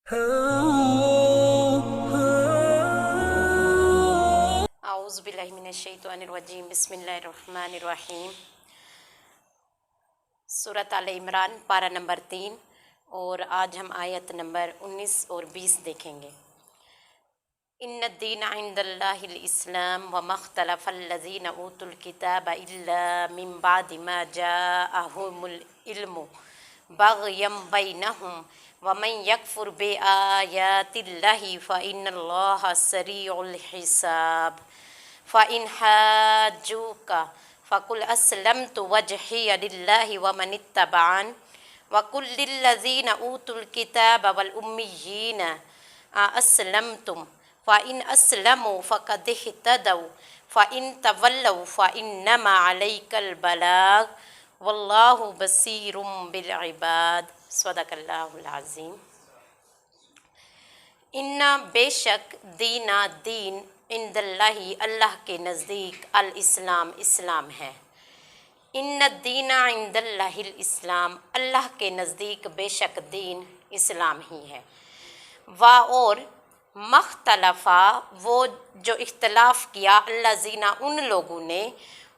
اعوذ باللہ من الشیطان الرجیم، بسم اللہ الرحمن الرحیم۔ سورۃ آل عمران پارہ نمبر 3، اور آج ہم آیت نمبر 19 اور 20 دیکھیں گے۔ ان الدین عند اللہ الاسلام وما اختلف الذین اوتوا الکتاب الا من بعد ما جاءہم العلم بغیا بینہم ومن یکفر بآیات اللہ فإن اللہ سریع الحساب۔ فإن حاجوک فقل اسلمت وجہی للہ ومن اتبعن وقل للذین اوتوا الکتاب والامیین اسلمتم فإن اسلموا فقد اہتدوا فإن تولوا فإنما علیک البلاغ واللہ بصیر بالعباد۔ صدق اللہ العظیم۔ ان بے شک دینا دین عند اللہ اللہ کے نزدیک الاسلام اسلام ہے۔ ان الدین عند اللہ الاسلام اللہ کے نزدیک بے شک دین اسلام ہی ہے۔ اور مختلفہ وہ جو اختلاف کیا الذین ان لوگوں نے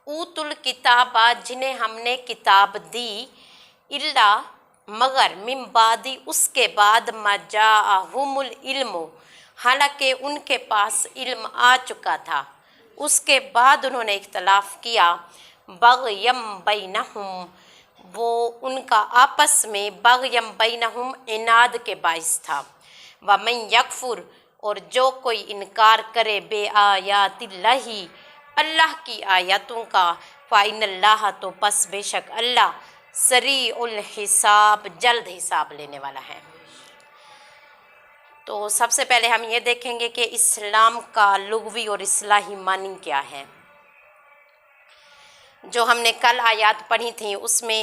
اوت الکتاب جنہیں ہم نے کتاب دی الا مگر من بعد اس کے بعد ما جاءہم العلم حالانکہ ان کے پاس علم آ چکا تھا، اس کے بعد انہوں نے اختلاف کیا بغیم بینہم وہ ان کا آپس میں بغیم بینہم عناد کے باعث تھا۔ ومن یکفر اور جو کوئی انکار کرے بے آیات اللہ اللہ کی آیاتوں کا فإن اللہ تو پس بے شک اللہ سریع الحساب جلد حساب لینے والا ہے۔ تو سب سے پہلے ہم یہ دیکھیں گے کہ اسلام کا لغوی اور اصطلاحی معنی کیا ہے۔ جو ہم نے کل آیات پڑھی تھیں اس میں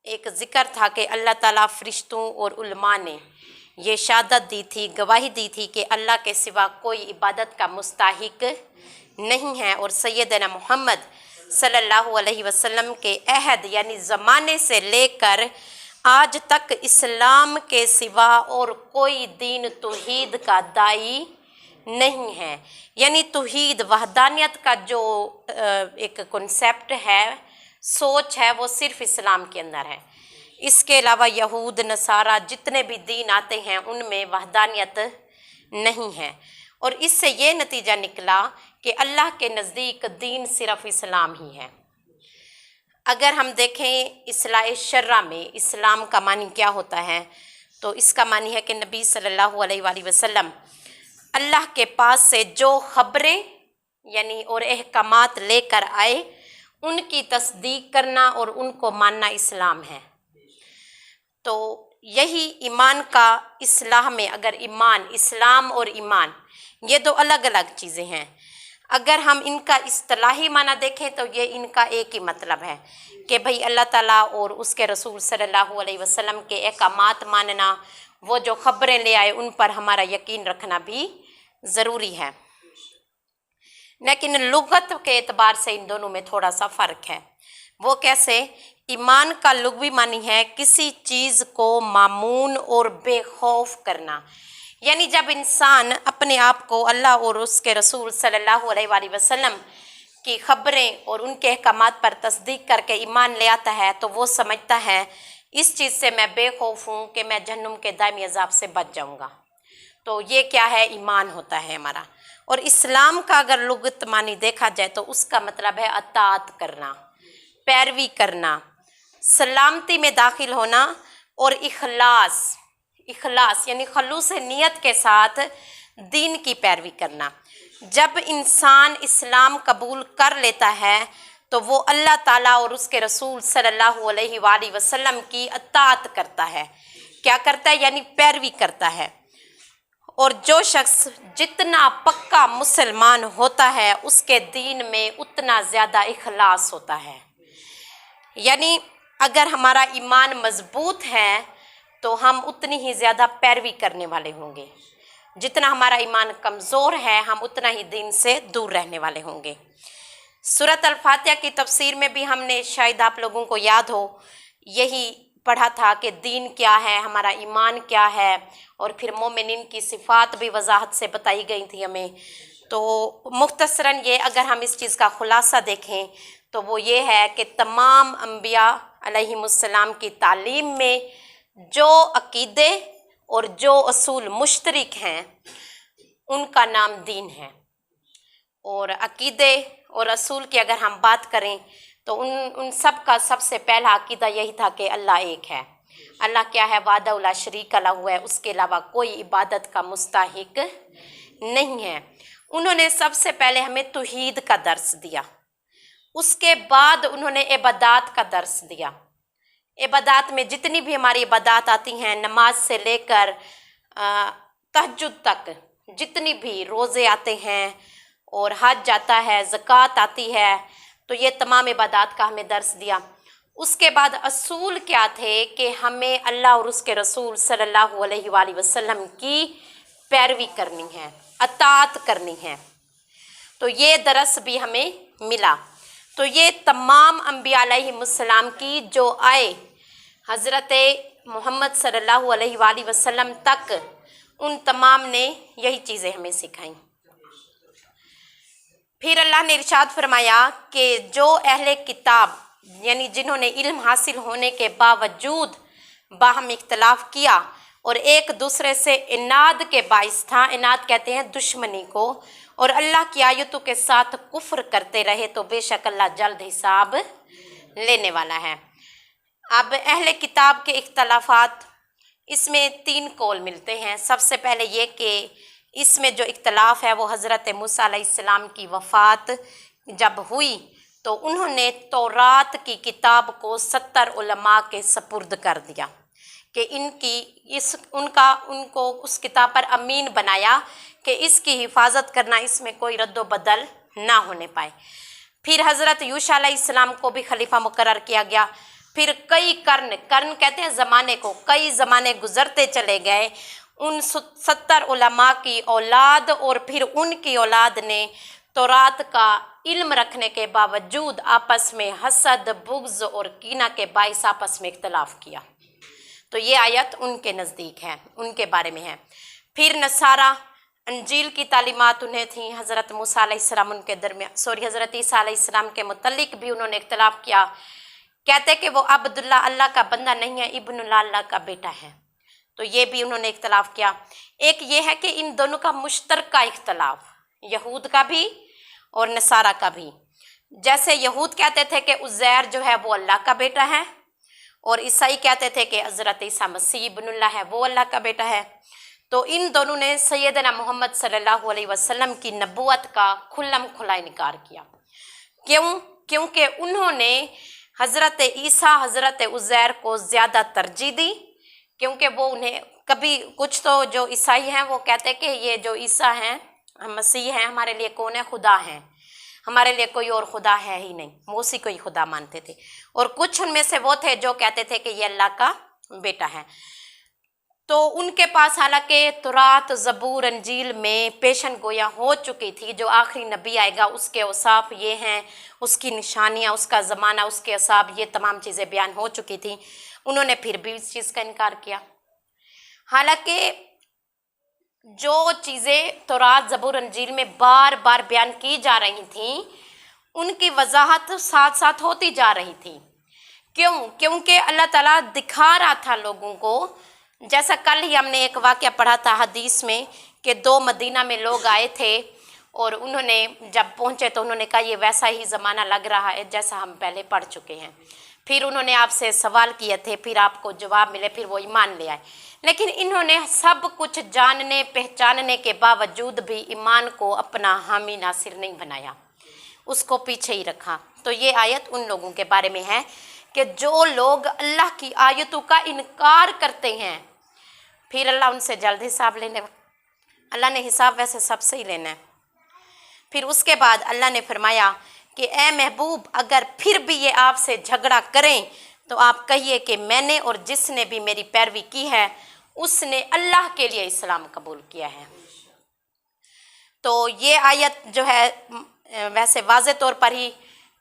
ایک ذکر تھا کہ اللہ تعالیٰ فرشتوں اور علماء نے یہ شہادت دی تھی، گواہی دی تھی کہ اللہ کے سوا کوئی عبادت کا مستحق نہیں ہے، اور سیدنا محمد صلی اللہ علیہ وسلم کے عہد یعنی زمانے سے لے کر آج تک اسلام کے سوا اور کوئی دین توحید کا داعی نہیں ہے۔ یعنی توحید وحدانیت کا جو ایک کنسیپٹ ہے، سوچ ہے، وہ صرف اسلام کے اندر ہے۔ اس کے علاوہ یہود نصارہ جتنے بھی دین آتے ہیں ان میں وحدانیت نہیں ہے، اور اس سے یہ نتیجہ نکلا کہ اللہ کے نزدیک دین صرف اسلام ہی ہے۔ اگر ہم دیکھیں اصطلاح شرع میں اسلام کا معنی کیا ہوتا ہے، تو اس کا معنی ہے کہ نبی صلی اللہ علیہ وآلہ وسلم اللہ کے پاس سے جو خبریں یعنی اور احکامات لے کر آئے ان کی تصدیق کرنا اور ان کو ماننا اسلام ہے۔ تو یہی ایمان کا اصطلاح میں اگر ایمان اسلام اور ایمان یہ دو الگ الگ چیزیں ہیں، اگر ہم ان کا اصطلاحی معنی دیکھیں تو یہ ان کا ایک ہی مطلب ہے کہ بھئی اللہ تعالیٰ اور اس کے رسول صلی اللہ علیہ وسلم کے احکامات ماننا، وہ جو خبریں لے آئے ان پر ہمارا یقین رکھنا بھی ضروری ہے۔ لیکن لغت کے اعتبار سے ان دونوں میں تھوڑا سا فرق ہے۔ وہ کیسے؟ ایمان کا لغوی معنی ہے کسی چیز کو مامون اور بے خوف کرنا، یعنی جب انسان اپنے آپ کو اللہ اور اس کے رسول صلی اللہ علیہ وآلہ وسلم کی خبریں اور ان کے احکامات پر تصدیق کر کے ایمان لے آتا ہے تو وہ سمجھتا ہے اس چیز سے میں بے خوف ہوں کہ میں جہنم کے دائمی عذاب سے بچ جاؤں گا۔ تو یہ کیا ہے؟ ایمان ہوتا ہے ہمارا۔ اور اسلام کا اگر لغت معنی دیکھا جائے تو اس کا مطلب ہے اطاعت کرنا، پیروی کرنا، سلامتی میں داخل ہونا، اور اخلاص یعنی خلوص نیت کے ساتھ دین کی پیروی کرنا۔ جب انسان اسلام قبول کر لیتا ہے تو وہ اللہ تعالیٰ اور اس کے رسول صلی اللہ علیہ وآلہ وسلم کی اطاعت کرتا ہے۔ کیا کرتا ہے؟ یعنی پیروی کرتا ہے۔ اور جو شخص جتنا پکا مسلمان ہوتا ہے اس کے دین میں اتنا زیادہ اخلاص ہوتا ہے۔ یعنی اگر ہمارا ایمان مضبوط ہے تو ہم اتنی ہی زیادہ پیروی کرنے والے ہوں گے، جتنا ہمارا ایمان کمزور ہے ہم اتنا ہی دین سے دور رہنے والے ہوں گے۔ سورۃ الفاتحہ کی تفسیر میں بھی ہم نے، شاید آپ لوگوں کو یاد ہو، یہی पढ़ा था कि दीन क्या है, हमारा ईमान क्या है, और फिर मोमिनीन की सिफ़ात भी वजाहत से बताई गई थी हमें। तो मुख्तसरन ये अगर हम इस चीज़ का खुलासा देखें तो वो ये है कि तमाम अम्बिया अलैहिमुस्सलाम की तालीम में जो अकीदे और जो असूल मुश्तरक हैं उनका नाम दीन है। और अकीदे और असूल की अगर हम बात करें तो उन सब का सबसे पहला अकीदा यही था कि अल्लाह एक है। अल्लाह क्या है? वादा ला शरीक लहू है, उसके अलावा कोई इबादत का मुस्ताहिक नहीं है। उन्होंने सबसे पहले हमें तौहीद का दर्स दिया, उसके बाद उन्होंने इबादत का दर्स दिया। इबादत में जितनी भी हमारी इबादत आती हैं, नमाज से लेकर तहज्जुद तक, जितनी भी रोज़े आते हैं और हज आता है, ज़कात आती है, तो ये तमाम इबादत का हमें दर्स दिया। उसके बाद असूल क्या थे कि हमें अल्लाह और उसके रसूल सल्लल्लाहु अलैहि वसल्लम की पैरवी करनी है, अताअत करनी है। तो ये दरस भी हमें मिला। तो ये तमाम अम्बिया अलैहिमुस्सलाम की जो आए हज़रत मोहम्मद सल्लल्लाहु अलैहि वसल्लम तक, उन तमाम ने यही चीज़ें हमें सिखाई। फिर अल्लाह ने इरशाद फरमाया कि जो अहले किताब यानी जिन्होंने इल्म हासिल होने के बावजूद बाहम इख्तलाफ किया और एक दूसरे से इनाद के बाइस था, इनाद कहते हैं दुश्मनी को, और अल्लाह की आयतों के साथ कुफ्र करते रहे, तो बेशक अल्लाह जल्द हिसाब लेने वाला है। अब अहले किताब के इख्तलाफात, इसमें 3 कौल मिलते हैं। सबसे पहले ये कि इसमें जो इख्तलाफ है वो हज़रत मूसा अलैहिस्सलाम की वफ़ात जब हुई तो उन्होंने तौरात की किताब को 70 उलमा के सपुर्द कर दिया कि उनको उस किताब पर अमीन बनाया कि इसकी हिफाजत करना, इसमें कोई रद्दो बदल ना होने पाए। फिर हज़रत यूशा अलैहिस्सलाम को भी खलीफा मुकर्रर किया गया। फिर कई कर्ण कहते हैं ज़माने को, कई ज़माने गुज़रते चले गए। उन 70 उलमा की औलाद और फिर उनकी औलाद ने तौरात का इल्म रखने के बावजूद आपस में हसद, बुग़्ज़ और कीना के बाइस आपस में इख्तलाफ किया। तो ये आयत उनके नज़दीक है, उनके बारे में है। फिर नसारा, अंजील की तालीमात उन्हें थी, हज़रत मूसा अलैहिस्सलाम उनके दरमियान हज़रत ईसा अलैहिस्सलाम के मुतल्लिक भी उन्होंने इख्तलाफ किया। कहते कि वो अब्दुल्ला अल्लाह का बंदा नहीं है, इब्नुल्लाह अल्लाह का बेटा है। तो ये भी उन्होंने इख्तलाफ किया। एक ये है कि इन दोनों का मुश्तरका इख्तलाफ, यहूद का भी और नसारा का भी। जैसे यहूद कहते थे कि उज़ैर जो है वो अल्लाह का बेटा है, और ईसाई कहते थे कि हज़रत ईसा मसीह इब्नुल्लाह है, वो अल्लाह का बेटा है। तो इन दोनों ने सैयदना मोहम्मद सल्लल्लाहु अलैहि वसल्लम की नबूवत का खुल्लम खुला इनकार किया। क्योंकि उन्होंने हज़रत ईसा, हज़रत उज़ैर को ज़्यादा तरजीह दी, क्योंकि वो उन्हें कभी कुछ तो जो ईसाई हैं वो कहते कि ये जो ईसा हैं, मसीह हैं, हमारे लिए कौन है? खुदा हैं, हमारे लिए कोई और खुदा है ही नहीं, वो उसी को ही खुदा मानते थे। और कुछ उनमें से वो थे जो कहते थे कि ये अल्लाह का बेटा है। तो उनके पास हालांकि तौरात, ज़बूर, अंजील में पेशन गोया हो चुकी थी, जो आखिरी नबी आएगा उसके औसाफ ये हैं, उसकी निशानियाँ, उसका ज़माना, उसके असाब, ये तमाम चीज़ें बयान हो चुकी थी। उन्होंने फिर भी इस चीज़ का इनकार किया। हालांकि जो चीज़ें तौरात, ज़बूर, अंजील में बार बार बयान की जा रही थीं, उनकी वजाहत साथ साथ होती जा रही थी। क्योंकि अल्लाह ताला दिखा रहा था लोगों को। जैसा कल ही हमने एक वाक़या पढ़ा था हदीस में कि 2 मदीना में लोग आए थे और उन्होंने जब पहुँचे तो उन्होंने कहा ये वैसा ही ज़माना लग रहा है जैसा हम पहले पढ़ चुके हैं। फिर उन्होंने आपसे सवाल किए थे, फिर आपको जवाब मिले, फिर वो ईमान ले आए। लेकिन इन्होंने सब कुछ जानने पहचानने के बावजूद भी ईमान को अपना हामी नासिर नहीं बनाया, उसको पीछे ही रखा। तो ये आयत उन लोगों के बारे में है कि जो लोग अल्लाह की आयतों का इनकार करते हैं, फिर अल्लाह उनसे जल्द हिसाब लेने, अल्लाह ने हिसाब वैसे सबसे ही लेना है। फिर उसके बाद अल्लाह ने फरमाया कि ए महबूब, अगर फिर भी ये आपसे झगड़ा करें तो आप कहिए कि मैंने और जिसने भी मेरी पैरवी की है उसने अल्लाह के लिए इस्लाम कबूल किया है। तो ये आयत जो है वैसे वाज़े तौर पर ही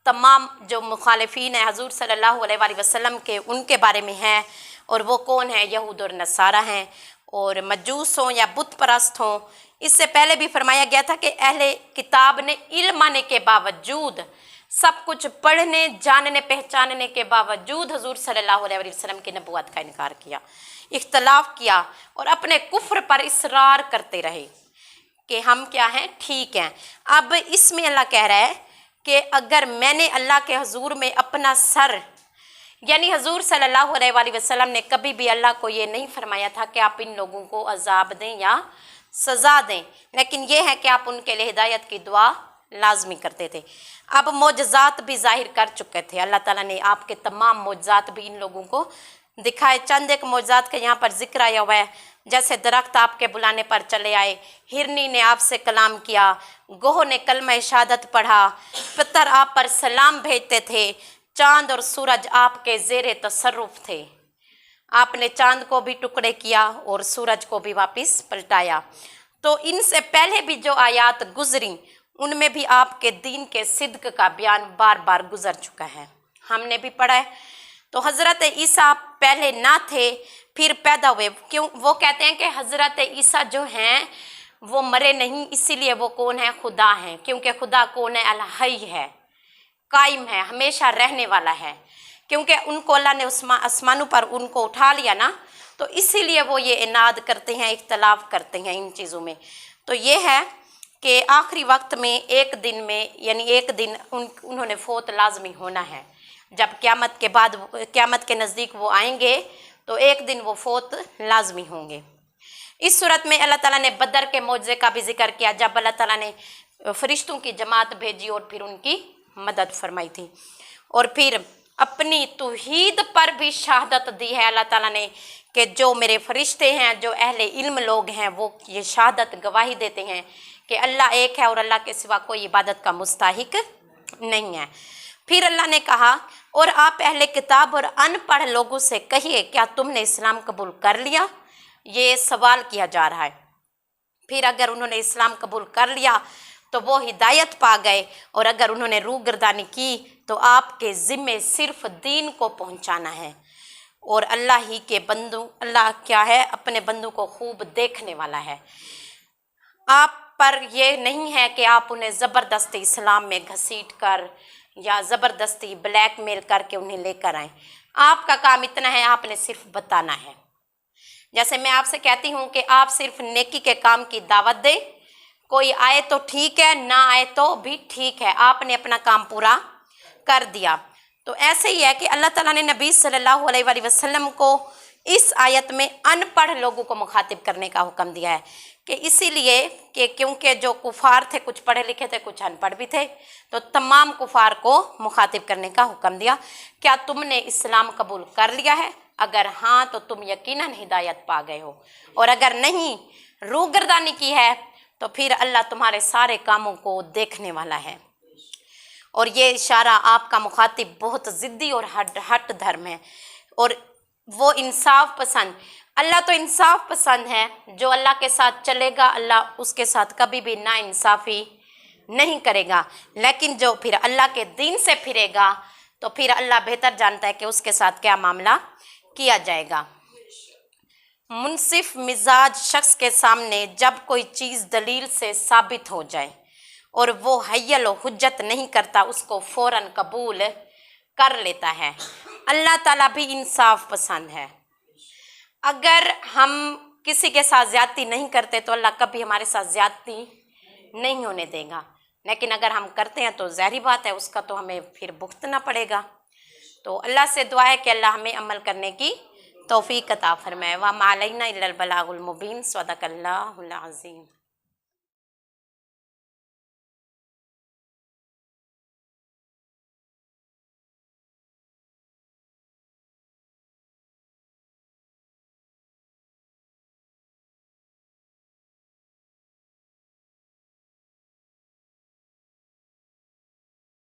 तमाम जो मुखालिफीन हैं हजूर सल्लल्लाहु अलैहि वसल्लम के, उनके बारे में है। और वो कौन है? यहूद और नसारा हैं, और मजूस हों या बुत परस्त हों। इससे पहले भी फरमाया गया था कि अहले किताब ने इल्म आने के बावजूद, सब कुछ पढ़ने जानने पहचानने के बावजूद हजूर सल्लल्लाहु अलैहि वसल्लम की नबूवत का इनकार किया, इख्तलाफ किया और अपने कुफ्र पर इसरार करते रहे कि हम क्या हैं, ठीक हैं। अब इसमें अल्लाह कह रहा है कि अगर मैंने अल्लाह के हजूर में अपना सर, यानी हजूर सल्लल्लाहु अलैहि वसल्लम ने कभी भी अल्लाह को ये नहीं फरमाया था कि आप इन लोगों को अजाब दें या सज़ा दें, लेकिन ये है कि आप उनके लिए हिदायत की दुआ लाजमी करते थे। अब मोजज़ात भी ज़ाहिर कर चुके थे, अल्लाह ताला ने आपके तमाम मोजज़ात भी इन लोगों को दिखाए। चंद एक मोजज़ात का यहाँ पर जिक्र आया हुआ है, जैसे दरख्त आपके बुलाने पर चले आए, हिरनी ने आपसे कलाम किया, गोह ने कलमा शहादत पढ़ा, पत्थर आप पर सलाम भेजते थे, चाँद और सूरज आपके ज़ेरे तसर्रुफ़ थे। आपने चाँद को भी टुकड़े किया और सूरज को भी वापस पलटाया। तो इनसे पहले भी जो आयात गुजरी उनमें भी आपके दीन के सिद्क का बयान बार बार गुजर चुका है, हमने भी पढ़ा है। तो हज़रत ईसा पहले ना थे, फिर पैदा हुए। क्यों? वो कहते हैं कि हज़रत ईसा जो हैं वो मरे नहीं, इसीलिए वो कौन है? खुदा हैं। क्योंकि खुदा कौन है? अल हई है, कायम है, हमेशा रहने वाला है। क्योंकि उनको अल्लाह ने आसमानों पर उनको उठा लिया ना, तो इसीलिए वो ये इनाद करते हैं, इख्तलाफ करते हैं इन चीज़ों में। तो ये है कि आखिरी वक्त में एक दिन में, यानी एक दिन उन्होंने फौत लाजमी होना है। जब क़यामत के बाद, क़यामत के नज़दीक वो आएंगे तो एक दिन वो फौत लाजमी होंगे। इस सूरत में अल्लाह ताला ने बदर के मौजज़े का भी जिक्र किया, जब अल्लाह ताला ने फरिश्तों की जमात भेजी और फिर उनकी मदद फरमाई थी। और फिर अपनी तौहीद पर भी शहादत दी है अल्लाह ताला ने कि जो मेरे फरिश्ते हैं, जो अहले इल्म लोग हैं, वो ये शहादत गवाही देते हैं कि अल्लाह एक है और अल्लाह के सिवा कोई इबादत का मुस्ताहिक नहीं है। फिर अल्लाह ने कहा, और आप अहले किताब और अनपढ़ लोगों से कहिए, क्या तुमने इस्लाम कबूल कर लिया? ये सवाल किया जा रहा है। फिर अगर उन्होंने इस्लाम कबूल कर लिया तो वो हिदायत पा गए, और अगर उन्होंने रूह गर्दानी की तो आपके ज़िम्मे सिर्फ दीन को पहुंचाना है। और अल्लाह ही के बंदू, अल्लाह क्या है? अपने बंदू को खूब देखने वाला है। आप पर ये नहीं है कि आप उन्हें ज़बरदस्ती इस्लाम में घसीट कर या ज़बरदस्ती ब्लैकमेल करके उन्हें लेकर आएँ। आपका काम इतना है, आपने सिर्फ बताना है। जैसे मैं आपसे कहती हूँ कि आप सिर्फ नेकी के काम की दावत दें, कोई आए तो ठीक है, ना आए तो भी ठीक है, आपने अपना काम पूरा कर दिया। तो ऐसे ही है कि अल्लाह ताला ने नबी सल्लल्लाहु अलैहि वसल्लम को इस आयत में अनपढ़ लोगों को मुखातिब करने का हुक्म दिया है, कि इसीलिए कि क्योंकि जो कुफार थे, कुछ पढ़े लिखे थे, कुछ अनपढ़ भी थे, तो तमाम कुफार को मुखातिब करने का हुक्म दिया। क्या तुमने इस्लाम कबूल कर लिया है? अगर हाँ तो तुम यकीनन हिदायत पा गए हो, और अगर नहीं, रूह गर्दानी की है, तो फिर अल्लाह तुम्हारे सारे कामों को देखने वाला है। और ये इशारा आपका मुखातिब बहुत ज़िद्दी और हट धर्म है, और वो इंसाफ पसंद। अल्लाह तो इंसाफ पसंद है, जो अल्लाह के साथ चलेगा अल्लाह उसके साथ कभी भी ना इंसाफ़ी नहीं करेगा। लेकिन जो फिर अल्लाह के दीन से फिरेगा तो फिर अल्लाह बेहतर जानता है कि उसके साथ क्या मामला किया जाएगा। मुनसिफ मिजाज शख्स के सामने जब कोई चीज़ दलील से साबित हो जाए और वो हय्यल व हुज्जत नहीं करता, उसको फ़ौरन कबूल कर लेता है। अल्लाह ताला भी इंसाफ पसंद है। अगर हम किसी के साथ ज़्यादती नहीं करते तो अल्लाह कभी हमारे साथ ज़्यादती नहीं होने देगा, लेकिन अगर हम करते हैं तो ज़ाहिर बात है उसका तो हमें फिर भुगतना पड़ेगा। तो अल्लाह से दुआ है कि अल्लाह हमें अमल करने की तौफीक अता फरमाए। व मा अलैना इल्लल बलागुल मुबीन। सदक़ल्लाहुल अज़ीम।